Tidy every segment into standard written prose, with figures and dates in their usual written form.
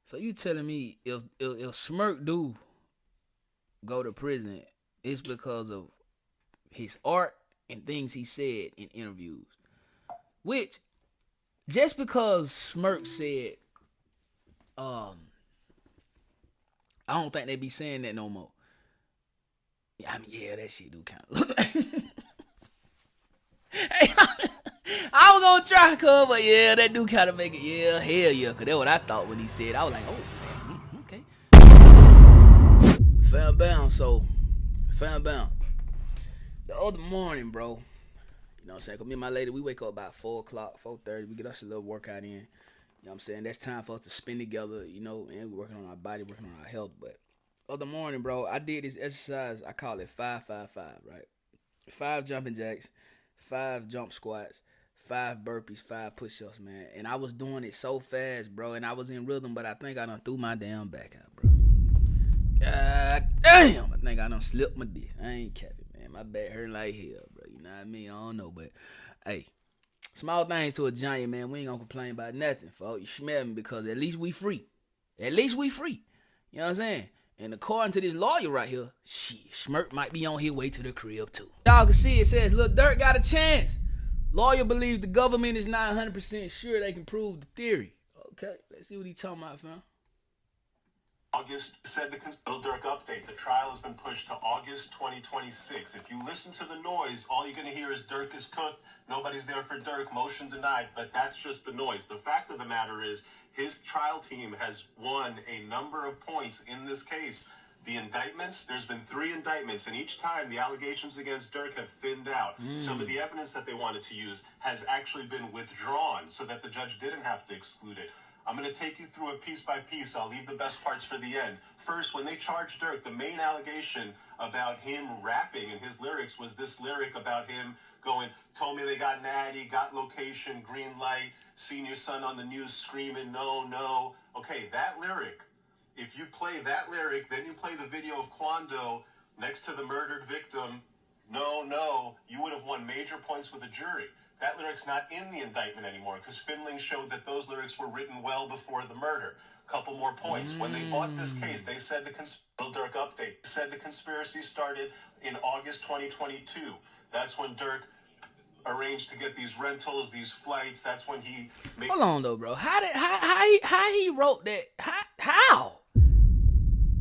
So you telling me if Smirk do go to prison, it's because of his art and things he said in interviews. Which, just because Smirk said, I don't think they be saying that no more. I mean, yeah, that shit do kind of. Hey, I was gonna try, cuz, but yeah, that do kind of make it. Yeah, hell yeah, cause that's what I thought when he said. I was like, oh, man, okay. Found bound, so found bound. The other morning, bro. You know what I'm saying? Cause me and my lady, we wake up about 4 o'clock, 4:30. We get us a little workout in. You know what I'm saying? That's time for us to spend together, you know, and we're working on our body, working on our health. But other morning, bro, I did this exercise. I call it 5-5-5, right? 5 jumping jacks, 5 jump squats, 5 burpees, 5 push-ups, man. And I was doing it so fast, bro, and I was in rhythm, but I think I done threw my damn back out, bro. God damn, I think I done slipped my disc. I ain't capping, man. My back hurting like hell, bro. You know what I mean? I don't know, but hey, small things to a giant, man. We ain't gonna complain about nothing, folks. You smell me because at least we free. At least we free. You know what I'm saying? And according to this lawyer right here, shit, Smirk might be on his way to the crib too. Y'all can see it says Lil Durk got a chance. Lawyer believes the government is not 100% sure they can prove the theory. Okay, let's see what he talking about, fam. August said the Lil Durk update. The trial has been pushed to August 2026. If you listen to the noise, all you're going to hear is Durk is cooked. Nobody's there for Durk. Motion denied. But that's just the noise. The fact of the matter is his trial team has won a number of points in this case. The indictments, there's been 3 indictments, and each time the allegations against Durk have thinned out. Some of the evidence that they wanted to use has actually been withdrawn so that the judge didn't have to exclude it. I'm going to take you through it piece by piece. I'll leave the best parts for the end. First, when they charged Durk, the main allegation about him rapping in his lyrics was this lyric about him going, told me they got an addy, got location, green light, seen your son on the news screaming, no, no. Okay, that lyric, if you play that lyric, then you play the video of Quando next to the murdered victim, no, no, you would have won major points with the jury. That lyric's not in the indictment anymore because Finling showed that those lyrics were written well before the murder. Couple more points. When they bought this case, they said Lil Durk update said the conspiracy started in August 2022. That's when Durk arranged to get these rentals, these flights. That's when he made. Hold on though, bro. How he wrote that? How?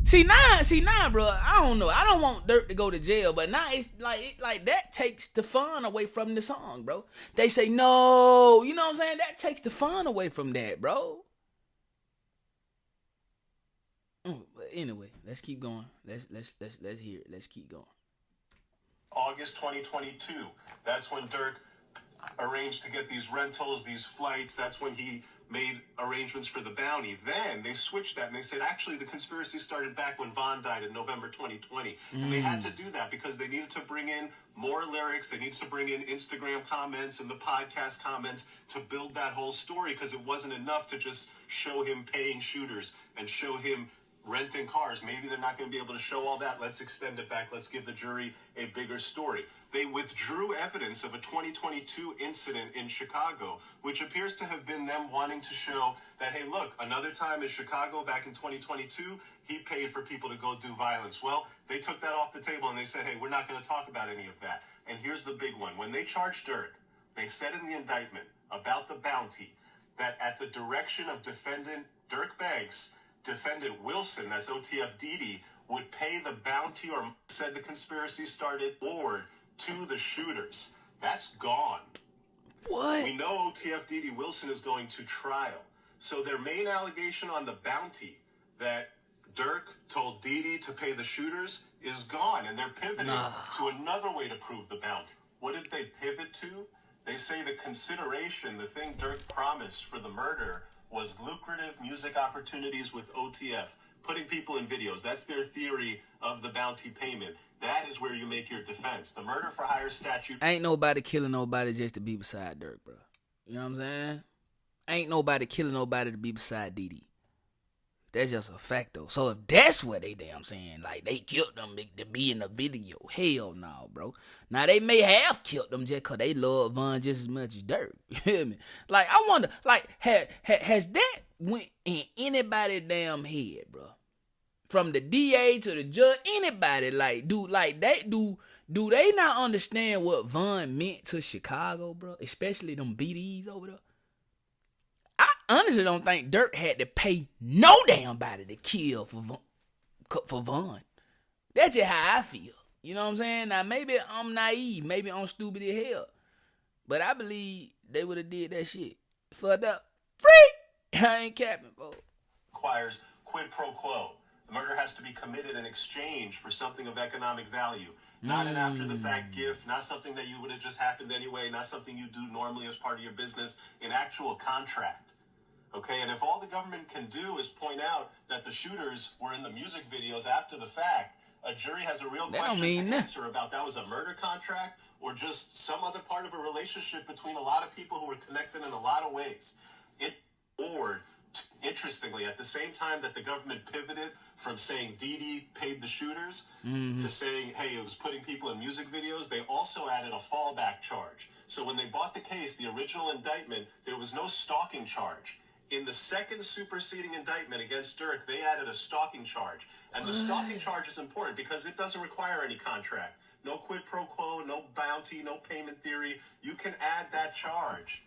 See now, bro. I don't know. I don't want Durk to go to jail, but now it's like that takes the fun away from the song, bro. They say no, you know what I'm saying? That takes the fun away from that, bro. But anyway, let's keep going. Let's hear it. Let's keep going. August 2022. That's when Durk arranged to get these rentals, these flights. That's when he made arrangements for the bounty. Then they switched that and they said, actually, the conspiracy started back when Von died in November 2020. And they had to do that because they needed to bring in more lyrics. They needed to bring in Instagram comments and the podcast comments to build that whole story because it wasn't enough to just show him paying shooters and show him renting cars. Maybe they're not going to be able to show all that. Let's extend it back. Let's give the jury a bigger story. They withdrew evidence of a 2022 incident in Chicago, which appears to have been them wanting to show that, hey, look, another time in Chicago back in 2022, he paid for people to go do violence. Well, they took that off the table and they said, hey, we're not going to talk about any of that. And here's the big one. When they charged Durk, they said in the indictment about the bounty that at the direction of defendant Durk Banks, defendant Wilson, that's OTF Didi, would pay the bounty or said the conspiracy started forward to the shooters. That's gone. What? We know OTF Didi Wilson is going to trial. So their main allegation on the bounty that Durk told Didi to pay the shooters is gone, and they're pivoting to another way to prove the bounty. What did they pivot to? They say the consideration, the thing Durk promised for the murder, was lucrative music opportunities with OTF, putting people in videos. That's their theory of the bounty payment. That is where you make your defense. The murder for hire statute. Ain't nobody killing nobody just to be beside Durk, bro. You know what I'm saying? Ain't nobody killing nobody to be beside Didi. That's just a fact, though. So if that's what they damn saying, like they killed them to be in the video, hell no, bro. Now they may have killed them just because they love Von just as much as Durk. You hear me? Like I wonder, like has that went in anybody's damn head, bro. From the DA to the judge, anybody, like, do they not understand what Von meant to Chicago, bro? Especially them BDs over there. I honestly don't think Durk had to pay no damn body to kill for Von. That's just how I feel. You know what I'm saying? Now, maybe I'm naive. Maybe I'm stupid as hell. But I believe they would have did that shit. Fucked up. Free! I ain't capping, bro. Requires quid pro quo. The murder has to be committed in exchange for something of economic value. Not an after-the-fact gift, not something that you would have just happened anyway, not something you do normally as part of your business, an actual contract. Okay, and if all the government can do is point out that the shooters were in the music videos after the fact, a jury has a real question to answer about that was a murder contract or just some other part of a relationship between a lot of people who were connected in a lot of ways. Interestingly, at the same time that the government pivoted from saying Didi paid the shooters to saying, hey, it was putting people in music videos, they also added a fallback charge. So when they bought the case, the original indictment, there was no stalking charge. In the second superseding indictment against Durk, they added a stalking charge. And the stalking charge is important because it doesn't require any contract. No quid pro quo, no bounty, no payment theory. You can add that charge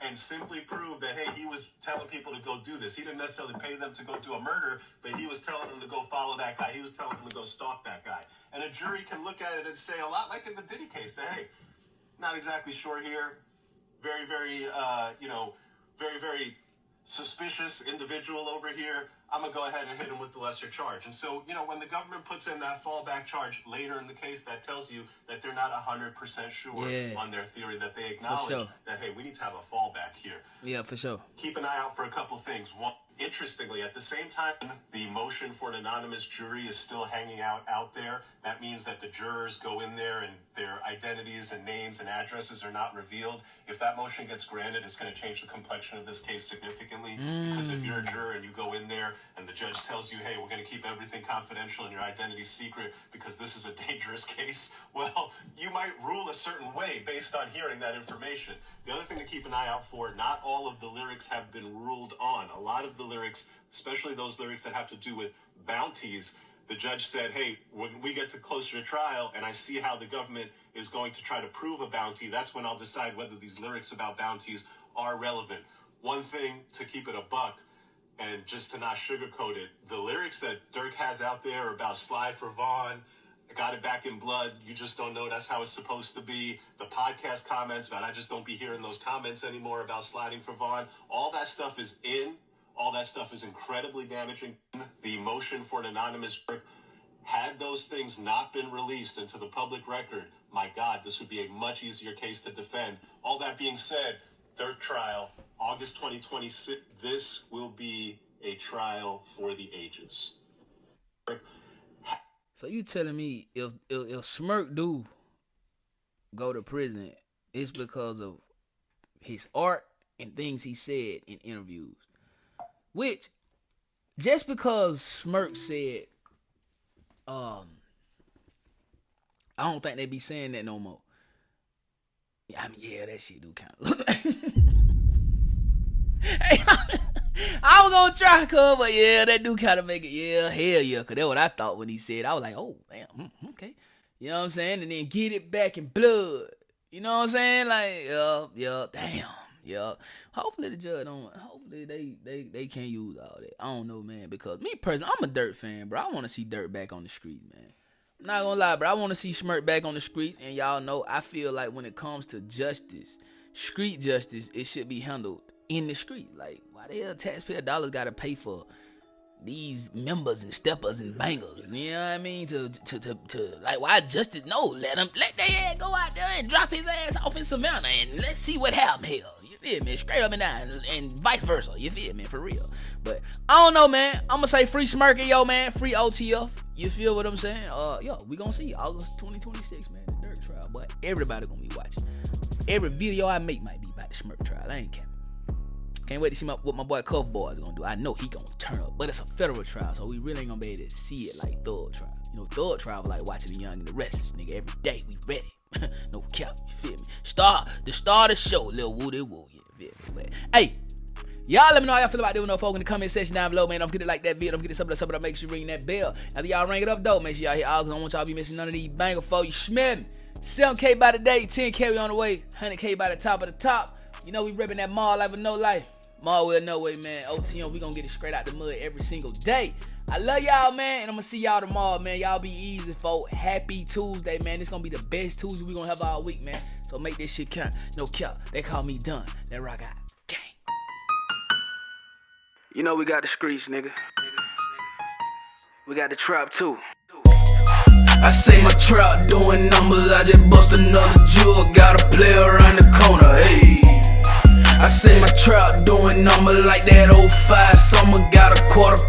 and simply prove that, hey, he was telling people to go do this. He didn't necessarily pay them to go do a murder, but he was telling them to go follow that guy. He was telling them to go stalk that guy. And a jury can look at it and say, a lot like in the Diddy case, that, hey, not exactly sure here. Very, very, very, very suspicious individual over here. I'm going to go ahead and hit him with the lesser charge. And so, when the government puts in that fallback charge later in the case, that tells you that they're not 100% sure on their theory, that they acknowledge that, hey, we need to have a fallback here. Yeah, for sure. Keep an eye out for a couple things. One, interestingly, at the same time, the motion for an anonymous jury is still hanging out there. That means that the jurors go in there and their identities and names and addresses are not revealed. If that motion gets granted, it's going to change the complexion of this case significantly. Because if you're a juror and you go in there and the judge tells you, hey, we're going to keep everything confidential and your identity secret because this is a dangerous case, well, you might rule a certain way based on hearing that information. The other thing to keep an eye out for, not all of the lyrics have been ruled on. A lot of the lyrics, especially those lyrics that have to do with bounties, the judge said, hey, when we get to closer to trial and I see how the government is going to try to prove a bounty, that's when I'll decide whether these lyrics about bounties are relevant. One thing to keep it a buck, and just to not sugarcoat it, the lyrics that Durk has out there about slide for Vaughn, got it back in blood, you just don't know that's how it's supposed to be, the podcast comments about I just don't be hearing those comments anymore about sliding for Vaughn, all that stuff is in. All that stuff is incredibly damaging. The motion for an anonymous Durk, had those things not been released into the public record, my God, this would be a much easier case to defend. All that being said, Durk trial, August 2026, this will be a trial for the ages. So you telling me if Smirk do go to prison, it's because of his art and things he said in interviews? Which, just because Smirk said, I don't think they be saying that no more. I mean, yeah, that shit do kind of. Hey, I was gonna try, but yeah, that do kind of make it, yeah, hell yeah, because that's what I thought when he said. I was like, oh, damn, okay. You know what I'm saying? And then get it back in blood. You know what I'm saying? Like, yeah, damn. Yeah, hopefully the judge don't. Hopefully they can't use all that. I don't know, man. Because me personally, I'm a Durk fan, bro. I want to see Durk back on the street, man. I'm not gonna lie, bro. I want to see Smirk back on the streets, and y'all know I feel like when it comes to justice, street justice, it should be handled in the street. Like, why the hell taxpayer dollars gotta pay for these members and steppers and bangers? You know what I mean? To like, why justice? No, let their ass go out there and drop his ass off in Savannah, and let's see what happens here. You feel me? Straight up and down, and vice versa. You feel me? For real. But I don't know, man. I'm gonna say free Smirky, yo, man. Free OTF. You feel what I'm saying? Yo, we gonna see August 2026, man. The Durk trial, but everybody gonna be watching. Every video I make might be about the Smirk trial. I ain't capping. Can't wait to see what my boy Cuff Boy is gonna do. I know he gonna turn up, but it's a federal trial, so we really ain't gonna be able to see it like Thug trial. You know, Thug trial was like watching the Young and the Restless, nigga. Every day we ready. No cap, you feel me? The star of the show, Lil Woody Woo. You feel me? But, hey, Y'all let me know how y'all feel about doing no folk in the comment section down below, man. Don't forget to like that video. Don't forget to sub it up. Make sure you ring that bell. After y'all ring it up, though, make sure y'all hit all, because I don't want y'all to be missing none of these banger folk. You smell me? 7K by the day, 10K we on the way, 100K by the top of the top. You know we ripping that mall life with no life. Mall with no way, man. OTM, we gonna get it straight out the mud every single day. I love y'all, man, and I'm gonna see y'all tomorrow, man. Y'all be easy, folk. Happy Tuesday, man. This gonna be the best Tuesday we gonna have all week, man. So make this shit count. No cap. They call me done. That rock out. Gang. You know we got the streets, nigga. We got the trap too. I say my trap doing numbers. I just bust another jewel. Got a player around the corner. Hey. I say my trap doing numbers like that 05 summer. Got a quarter